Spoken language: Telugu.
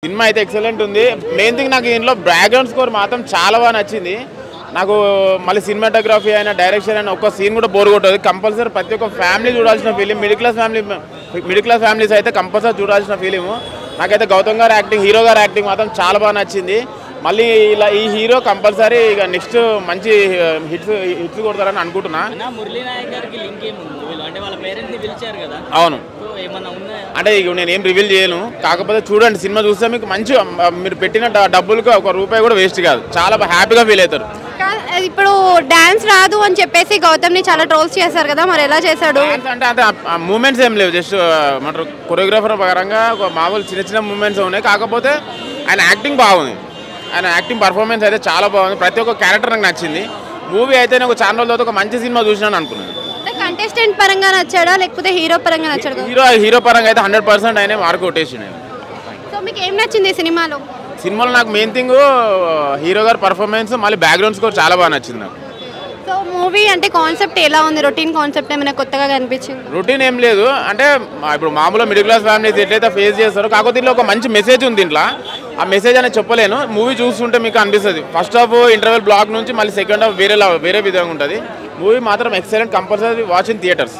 సినిమా అయితే ఎక్సలెంట్ ఉంది. మెయిన్ థింగ్ నాకు దీంట్లో బ్యాక్గ్రౌండ్ స్కోర్ మాత్రం చాలా బాగా నచ్చింది నాకు. మళ్ళీ సినిమాటోగ్రఫీ అయినా డైరెక్షన్ అయినా ఒక్క సీన్ కూడా బోర్ కొట్టదు. కంపల్సరీ ప్రతి ఒక్క ఫ్యామిలీ చూడాల్సిన ఫిలిం. మిడిల్ క్లాస్ ఫ్యామిలీస్ అయితే కంపల్సరీ చూడాల్సిన ఫిలిము. నాకైతే గౌతమ్ గారి యాక్టింగ్, హీరో గారి యాక్టింగ్ మాత్రం చాలా బాగా నచ్చింది. మళ్ళీ ఇలా ఈ హీరో కంపల్సరీ ఇక నెక్స్ట్ మంచి హిట్స్ కొడతారని అనుకుంటున్నా. అవును, అంటే ఇక నేను ఏం రివీల్ చేయను. కాకపోతే చూడండి, సినిమా చూస్తే మీకు మంచి, మీరు పెట్టిన డబ్బులకు ఒక రూపాయి కూడా వేస్ట్ కాదు. చాలా హ్యాపీగా ఫీల్ అవుతారు. ఇప్పుడు డాన్స్ రాదు అని చెప్పేసి గౌతమ్ ని చాలా ట్రోల్స్ చేశారు కదా, మరి ఎలా చేశాడు? అంటే మూమెంట్స్ ఏం లేవు, జస్ట్ మన కొరియోగ్రాఫర్ పరంగా మామూలు చిన్న చిన్న మూమెంట్స్ ఉన్నాయి. కాకపోతే ఆయన యాక్టింగ్ బాగుంది. ఆయన యాక్టింగ్ పర్ఫార్మెన్స్ అయితే చాలా బాగుంది. ప్రతి ఒక్క క్యారెక్టర్ నాకు నచ్చింది. మూవీ అయితే నేను ఒక ఛానల్ తర్వాత ఒక మంచి సినిమా చూసినాను అనుకున్నాను. కంటెస్టెంట్ పరంగా నచ్చాడా లేకపోతే హీరో పరంగా నచ్చాడు? హీరో పరంగా అయితే 100% ఆయన మార్క్ కొట్టేసిండు. సో మీకు ఏం నచ్చింది సినిమాలో? నాకు మెయిన్ థింగ్ హీరో గారి పర్ఫార్మెన్స్, మళ్ళీ బ్యాక్గ్రౌండ్ స్కోర్ చాలా బాగా నచ్చింది నాకు. సో మూవీ అంటే కాన్సెప్ట్ ఎలా ఉంది? రొటీన్ కాన్సెప్ట్ ఏమైనా కొత్తగా కనిపించింది? రొటీన్ ఏం లేదు, అంటే ఇప్పుడు మామూలుగా మిడిల్ క్లాస్ ఫ్యామిలీస్ ఎట్లయితే ఫేస్ చేస్తారో, కాకపోతే దీంట్లో ఒక మంచి మెసేజ్ ఉంది. దీంట్లో ఆ మెసేజ్ అనేది చెప్పలేను, మూవీ చూస్తుంటే మీకు అనిపిస్తుంది. ఫస్ట్ హాఫ్ ఇంటర్వెల్ బ్లాక్ నుంచి మళ్ళీ సెకండ్ హాఫ్ వేరే విధంగా ఉంటుంది. మూవీ మాత్రం excellent, compulsory watch in theatres.